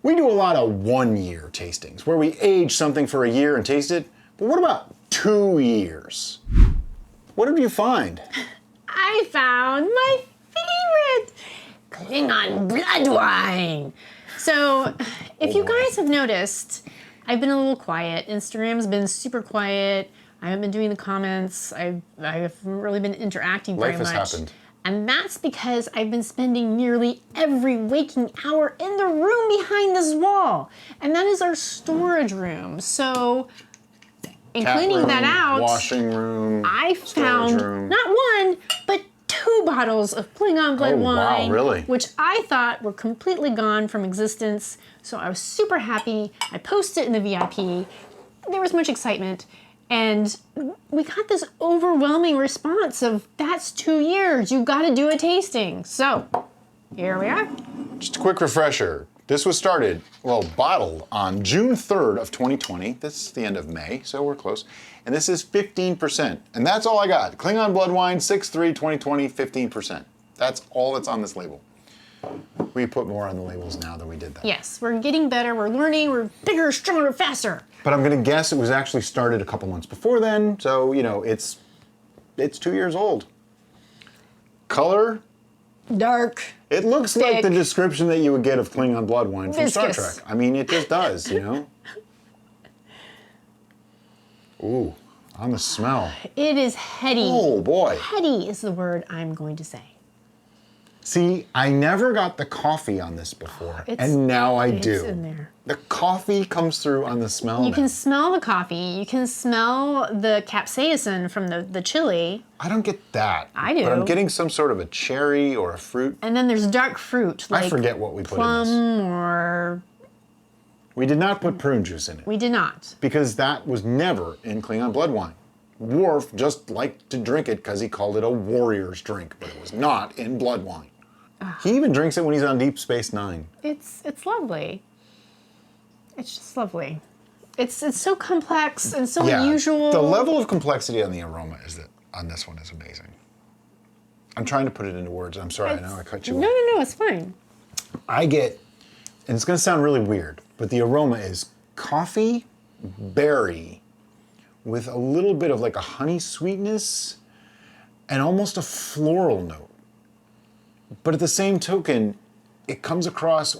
We do a lot of 1-year tastings, where we age something for a year and taste it. But what about 2 years? What did you find? I found my favorite Klingon Blood Wine. So, if you guys have noticed, I've been a little quiet. Instagram's been super quiet. I haven't been doing the comments. I haven't really been interacting very much. Life has happened. And that's because I've been spending nearly every waking hour in the room behind this wall. And that is our storage room. So, in cleaning that out, washing room, I found not one, but 2 bottles of Klingon Blood Wine. Wow, really? Which I thought were completely gone from existence. So I was super happy. I posted it in the VIP. There was much excitement. And we got this overwhelming response of, that's 2 years, you gotta do a tasting. So, here we are. Just a quick refresher. This was started, bottled on June 3rd of 2020. This is the end of May, so we're close. And this is 15%. And that's all I got. Klingon Blood Wine, 6/3/2020, 15%. That's all that's on this label. We put more on the labels now than we did that. Yes, we're getting better, we're learning, we're bigger, stronger, faster. But I'm gonna guess it was actually started a couple months before then, so it's 2 years old. Color? Dark. It looks thick, like the description that you would get of Klingon Blood Wine from Star viscous. Trek. I mean, it just does, Ooh, on the smell. It is heady. Oh boy. Heady is the word I'm going to say. See, I never got the coffee on this before, and now I do. It's in there. The coffee comes through on the smell. You can smell the coffee. You can smell the capsaicin from the chili. I don't get that. I do. But I'm getting some sort of a cherry or a fruit. And then there's dark fruit, like I forget what we put in plum this. or... We did not put prune juice in it. We did not. Because that was never in Klingon Blood Wine. Worf just liked to drink it because he called it a warrior's drink, but it was not in Blood Wine. He even drinks it when he's on Deep Space Nine. It's lovely. It's just lovely. It's so complex and so unusual. The level of complexity on the aroma on this one is amazing. I'm trying to put it into words. I'm sorry, I know I cut you off. No, it's fine. I get, and it's gonna sound really weird, but the aroma is coffee, berry, with a little bit of like a honey sweetness and almost a floral note. But at the same token, it comes across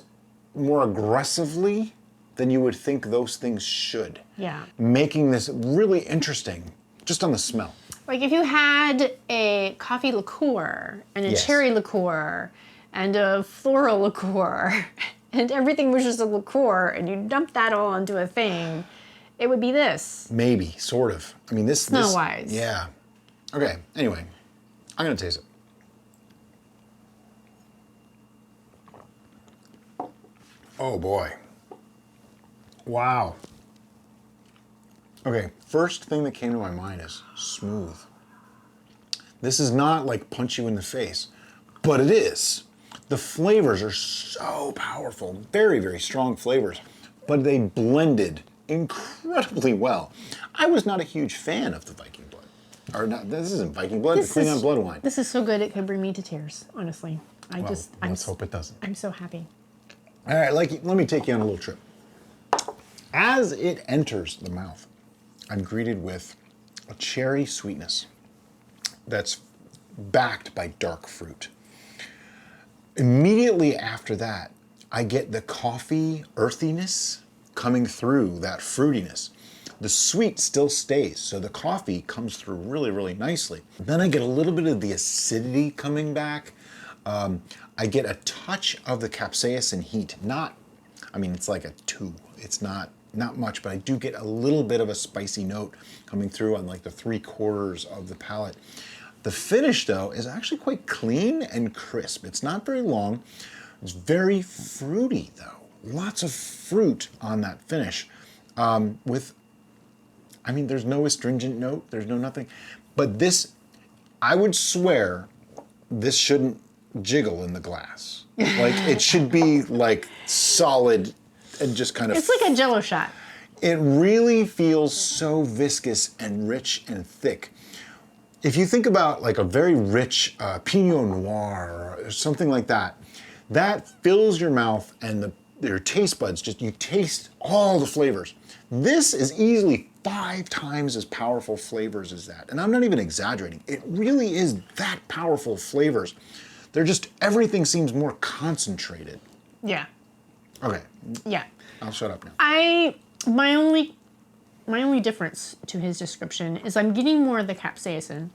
more aggressively than you would think those things should. Yeah. Making this really interesting, just on the smell. Like if you had a coffee liqueur and a cherry liqueur and a floral liqueur and everything was just a liqueur and you dumped that all onto a thing, it would be this. Maybe, sort of. I mean, this... Smell-wise. Yeah. Okay, anyway, I'm gonna taste it. Oh boy. Wow. Okay, first thing that came to my mind is smooth. This is not like punch you in the face, but it is. The flavors are so powerful, very, very strong flavors, but they blended incredibly well. I was not a huge fan of the Viking Blood. Or not, this isn't Viking Blood, it's Klingon Blood Wine. This is so good it could bring me to tears, honestly. Let's hope it doesn't. I'm so happy. All right, let me take you on a little trip. As it enters the mouth, I'm greeted with a cherry sweetness that's backed by dark fruit. Immediately after that, I get the coffee earthiness coming through that fruitiness. The sweet still stays, so the coffee comes through really, really nicely. Then I get a little bit of the acidity coming back. I get a touch of the capsaicin heat. It's like a 2. It's not much, but I do get a little bit of a spicy note coming through on like the 3/4 of the palate. The finish though is actually quite clean and crisp. It's not very long. It's very fruity though. Lots of fruit on that finish. There's no astringent note, there's no nothing. But this, I would swear, this shouldn't jiggle in the glass. Like it should be like solid and just kind of... It's like a Jell-O shot. It really feels so viscous and rich and thick. If you think about like a very rich Pinot Noir or something like that, that fills your mouth and your taste buds, just you taste all the flavors. This is easily 5 times as powerful flavors as that. And I'm not even exaggerating. It really is that powerful flavors. They're just, everything seems more concentrated. Yeah. Okay. Yeah. I'll shut up now. My only difference to his description is I'm getting more of the capsaicin.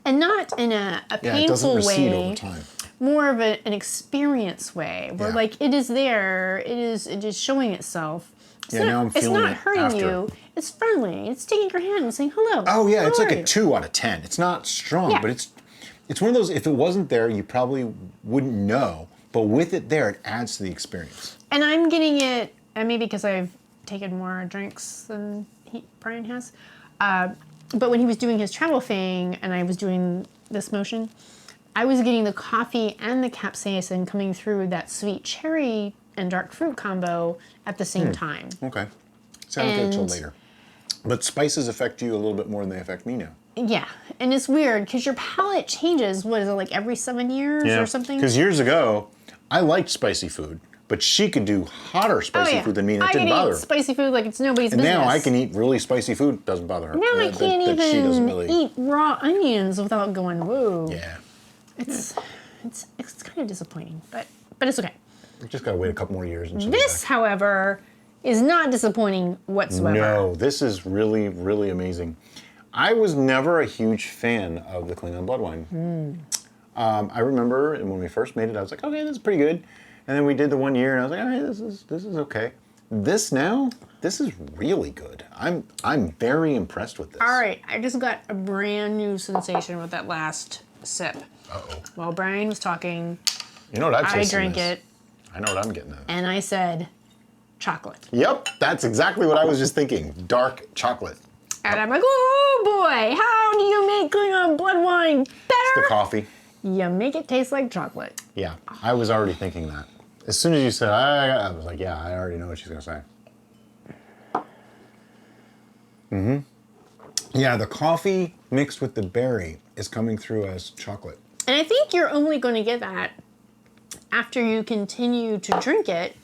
And not in a Yeah, it doesn't painful recede way. over time. More of an experience way, where Yeah. like it is there, it is showing itself. It's Yeah, not, now I'm it's feeling not it hurting after. you. It's friendly. It's taking your hand and saying hello. Oh yeah, it's How like are a you? 2 out of 10. It's not strong, Yeah. but it's one of those, if it wasn't there, you probably wouldn't know. But with it there, it adds to the experience. And I'm getting it, and maybe because I've taken more drinks than Brian has. But when he was doing his travel thing, and I was doing this motion, I was getting the coffee and the capsaicin coming through that sweet cherry and dark fruit combo at the same time. Okay. Sounds good till And- later. But spices affect you a little bit more than they affect me now. Yeah, and it's weird because your palate changes. What is it, like every 7 years or something? Because years ago, I liked spicy food, but she could do hotter spicy food than me, and it I didn't can bother eat her. spicy food like it's nobody's And business. now I can eat really spicy food, doesn't bother her. Now I That- can't that she doesn't even really. eat raw onions without going whoa. Yeah. It's kind of disappointing, but it's okay. We just gotta wait a couple more years and she'll This, however, is not disappointing whatsoever. No, this is really, really amazing. I was never a huge fan of the Klingon Blood Wine. I remember when we first made it, I was like, okay, this is pretty good. And then we did the 1 year, and I was like, all right, this is okay. This is really good. I'm very impressed with this. All right, I just got a brand new sensation with that last sip. Uh-oh. While Brian was talking, You know what I've I tasted drank this. it, I know what I'm getting at. and I said, chocolate. Yep, that's exactly what I was just thinking. Dark chocolate. And I'm like, oh boy, how do you make Klingon Blood Wine It's better? the coffee. You make it taste like chocolate. Yeah, I was already thinking that. As soon as you said, I was like, yeah, I already know what she's gonna say. Yeah, the coffee mixed with the berry is coming through as chocolate. And I think you're only going to get that after you continue to drink it.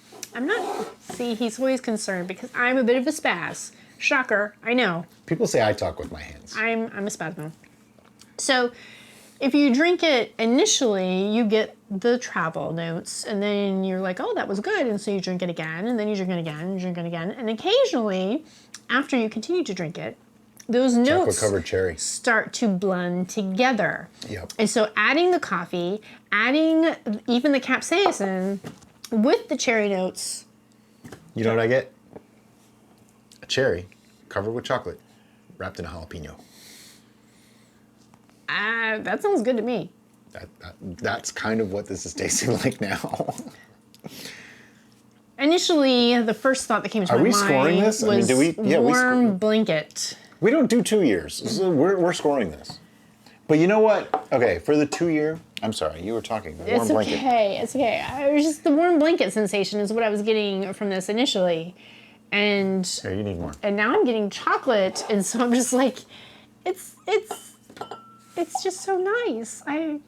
See, he's always concerned because I'm a bit of a spaz. Shocker, I know. People say I talk with my hands. I'm a spasmo. So if you drink it initially, you get the travel notes, and then you're like, oh, that was good, and so you drink it again, and then you drink it again, and you drink it again, and occasionally, after you continue to drink it, those notes Chocolate-covered cherry. start to blend together. Yep. And so adding the coffee, adding even the capsaicin with the cherry notes. You know what I get? A cherry covered with chocolate, wrapped in a jalapeno. That sounds good to me. That's kind of what this is tasting like now. Initially, the first thought that came to Are my we mind scoring this? I mean, was do we- yeah, we warm blanket. We don't do 2 years. So we're scoring this. But you know what? Okay, for the 2 year, I'm sorry, you were talking. The warm It's blanket. okay. It's okay. I was just the warm blanket sensation is what I was getting from this initially, and Here, you need more. now I'm getting chocolate, and so I'm just like, it's just so nice. I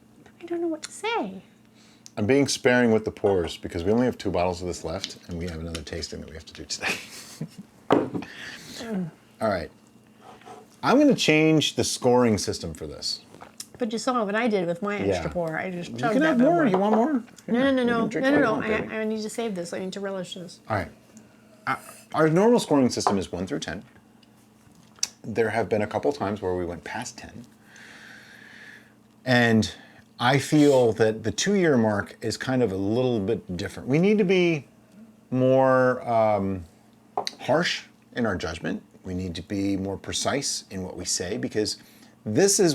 don't know what to say. I'm being sparing with the pours because we only have 2 bottles of this left, and we have another tasting that we have to do today. All right. I'm going to change the scoring system for this. But you saw what I did with my extra Yeah. pour. I just You chugged can that have bad more. boy. You want more? No. I need to save this. I need to relish this. All right. Our normal scoring system is 1 through 10. There have been a couple times where we went past 10. And I feel that the 2 year mark is kind of a little bit different. We need to be more harsh in our judgment. We need to be more precise in what we say because this is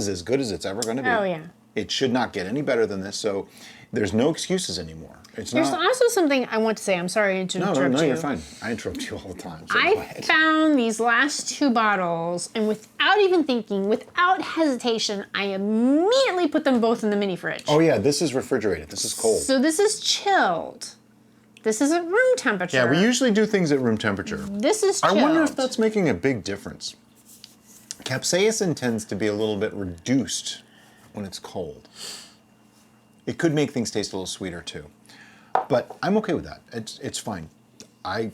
as good as it's ever going to be. Oh, yeah. It should not get any better than this. So there's no excuses anymore. It's There's not. also something I want to say. I'm sorry to interrupt No, you. you're fine. I interrupt you all the time. So go I ahead. found these last 2 bottles, and without even thinking, without hesitation, I immediately put them both in the mini fridge. Oh yeah, this is refrigerated. This is cold. So this is chilled. This isn't room temperature. Yeah, we usually do things at room temperature. This is I chilled. wonder if that's making a big difference. Capsaicin tends to be a little bit reduced when it's cold. It could make things taste a little sweeter too. But I'm okay with that. It's fine. I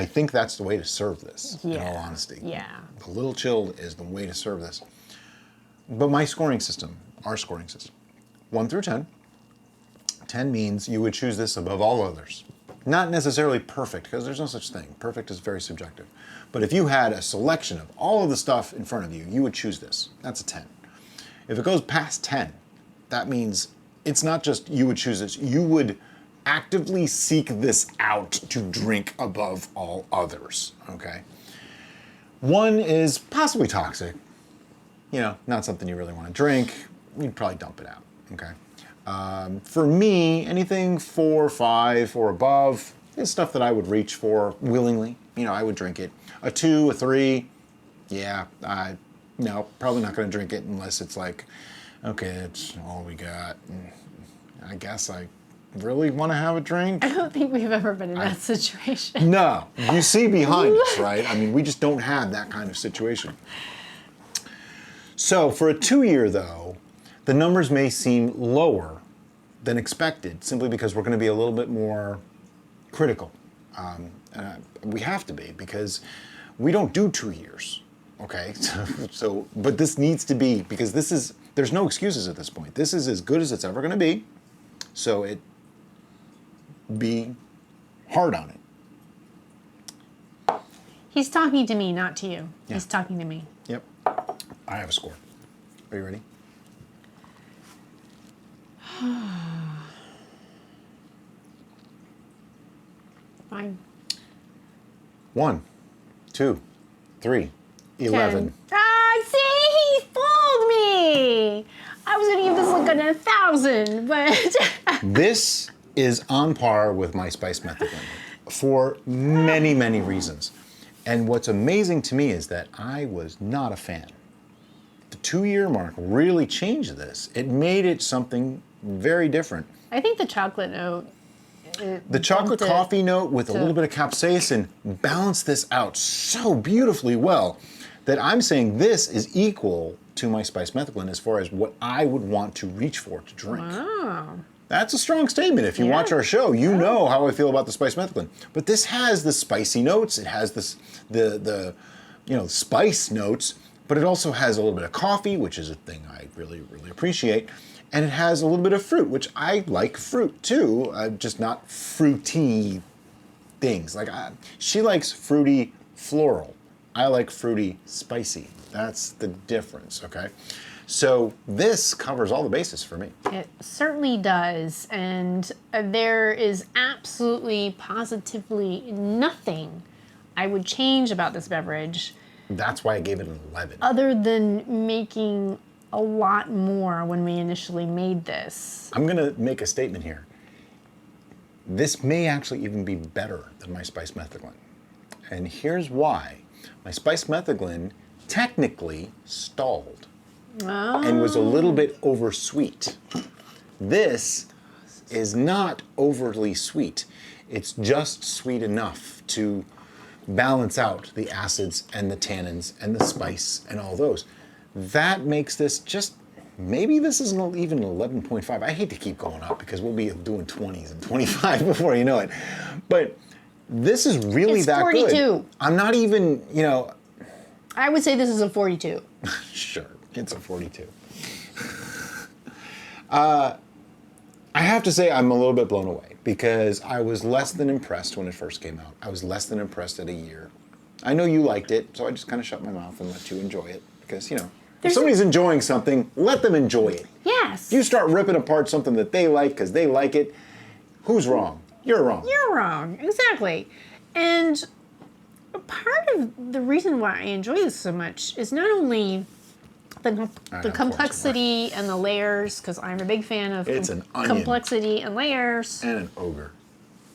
think that's the way to serve this, in all honesty. Yeah. The little chilled is the way to serve this. But my scoring system, our scoring system, 1 through 10. 10 means you would choose this above all others. Not necessarily perfect, because there's no such thing. Perfect is very subjective. But if you had a selection of all of the stuff in front of you, you would choose this. That's a 10. If it goes past 10, that means it's not just you would choose this, you would actively seek this out to drink above all others, okay? 1 is possibly toxic. You know, not something you really want to drink. You'd probably dump it out, okay? For me, anything 4, 5, or above is stuff that I would reach for willingly. You know, I would drink it. A 2, a 3, yeah, no, probably not going to drink it unless it's like, okay, it's all we got. I guess I really want to have a drink. I don't think we've ever been in that situation. No, you see behind us, right? I mean, we just don't have that kind of situation. So for a 2-year, though, the numbers may seem lower than expected, simply because we're going to be a little bit more critical. We have to be, because we don't do 2 years, okay? So, but this needs to be, because there's no excuses at this point. This is as good as it's ever going to be, so be hard on it. He's talking to me, not to you. Yeah. He's talking to me. Yep. I have a score. Are you ready? Fine. 1, 2, 3, 11. 10. Ah, see, he fooled me. I was gonna give this like a 1,000, but This is on par with my spice method blend for many, many reasons. And what's amazing to me is that I was not a fan. The 2-year mark really changed this. It made it something very different. I think the chocolate note. The chocolate coffee note with a little bit of capsaicin balanced this out so beautifully well that I'm saying this is equal to my spice method blend as far as what I would want to reach for to drink. Wow. That's a strong statement. If you watch our show, you know how I feel about the spice method blend. But this has the spicy notes. It has this the spice notes, but it also has a little bit of coffee, which is a thing I really, really appreciate. And it has a little bit of fruit, which I like fruit too, just not fruity things. Like she likes fruity floral. I like fruity spicy. That's the difference, okay? So this covers all the bases for me. It certainly does, and there is absolutely, positively nothing I would change about this beverage. That's why I gave it an 11. Other than making a lot more when we initially made this. I'm gonna make a statement here. This may actually even be better than my spice method blend. And here's why. My spice method blend technically stalled and was a little bit oversweet. This is not overly sweet. It's just sweet enough to balance out the acids and the tannins and the spice and all those. That makes this just, maybe this is even an 11.5. I hate to keep going up because we'll be doing 20s and 25 before you know it. But this is really It's that 42. good. I'm not even, I would say this is a 42. Sure, it's a 42. I have to say I'm a little bit blown away because I was less than impressed when it first came out. I was less than impressed at a year. I know you liked it, so I just kind of shut my mouth and let you enjoy it because, if somebody's enjoying something, let them enjoy it. Yes. If you start ripping apart something that they like because they like it, who's wrong? You're wrong. You're wrong, exactly. And part of the reason why I enjoy this so much is not only the complexity and the layers, because I'm a big fan of It's an onion. complexity and layers. And an ogre.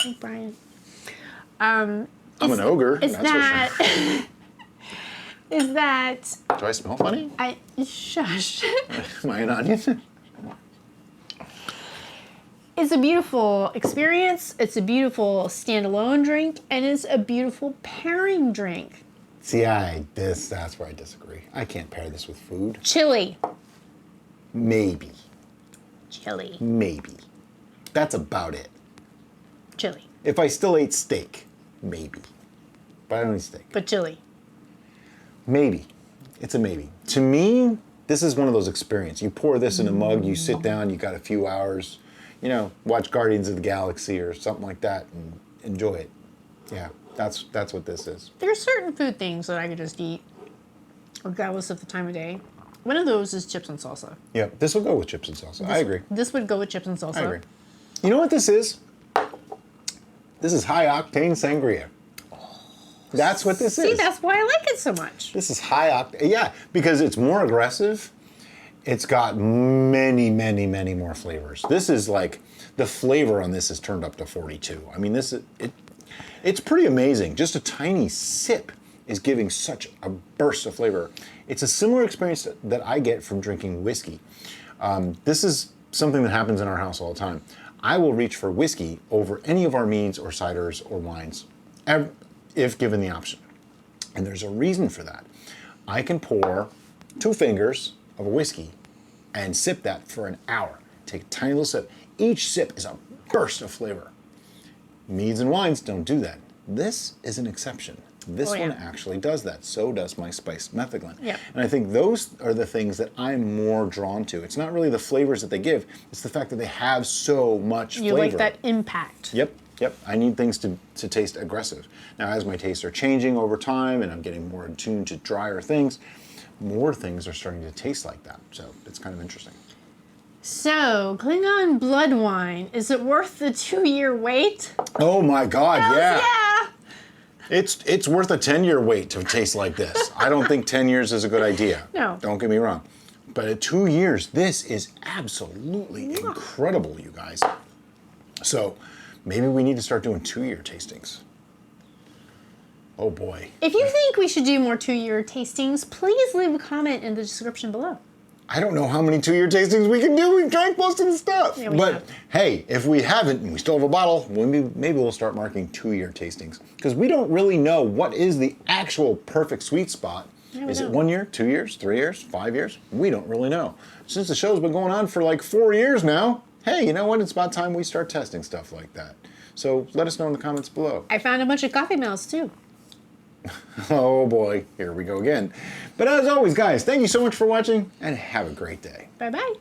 Hey, Brian. I'm an ogre, Is that's for sure. Is that Do I smell funny? shush. Am I an onion? It's a beautiful experience. It's a beautiful standalone drink, and it's a beautiful pairing drink. See, that's where I disagree. I can't pair this with food. Chili. Maybe. Chili. Maybe. That's about it. Chili. If I still ate steak, maybe. But I don't eat steak. But chili. Maybe. It's a maybe. To me, this is one of those experiences. You pour this in a mug, you sit down, you got a few hours, you know, watch Guardians of the Galaxy or something like that and enjoy it. Yeah, that's what this is. There are certain food things that I could just eat, regardless of the time of day. One of those is chips and salsa. Yeah, this will go with chips and salsa. I agree. This would go with chips and salsa. I agree. You know what this is? This is high octane sangria. That's what this is. See, that's why I like it so much. This is high octane. Yeah, because it's more aggressive. It's got many, many, many more flavors. This is like, the flavor on this is turned up to 42. I mean, it's pretty amazing. Just a tiny sip is giving such a burst of flavor. It's a similar experience that I get from drinking whiskey. This is something that happens in our house all the time. I will reach for whiskey over any of our meads or ciders or wines, if given the option. And there's a reason for that. I can pour 2 fingers of a whiskey and sip that for an hour. Take a tiny little sip. Each sip is a burst of flavor. Meads and wines don't do that. This is an exception. This one actually does that. So does my spiced metheglin. Yep. And I think those are the things that I'm more drawn to. It's not really the flavors that they give, it's the fact that they have so much flavor. You like that impact. Yep. I need things to taste aggressive. Now, as my tastes are changing over time and I'm getting more in tune to drier things, more things are starting to taste like that. So it's kind of interesting. So, Klingon Blood Wine, is it worth the 2-year wait? Oh my God, yeah. Yeah. It's worth a 10-year wait to taste like this. I don't think 10 years is a good idea. No. Don't get me wrong. But at 2 years, this is absolutely incredible, you guys. So maybe we need to start doing 2-year tastings. Oh boy. If you think we should do more 2-year tastings, please leave a comment in the description below. I don't know how many 2-year tastings we can do. We've drank most of the stuff. Yeah, but hey, if we haven't and we still have a bottle, maybe we'll start marking 2-year tastings. Because we don't really know what is the actual perfect sweet spot. Yeah, is it 1 year, 2 years, 3 years, 5 years? We don't really know. Since the show's been going on for like 4 years now, hey, you know what? It's about time we start testing stuff like that. So let us know in the comments below. I found a bunch of coffee mills too. Oh boy, here we go again. But as always, guys, thank you so much for watching and have a great day. Bye-bye.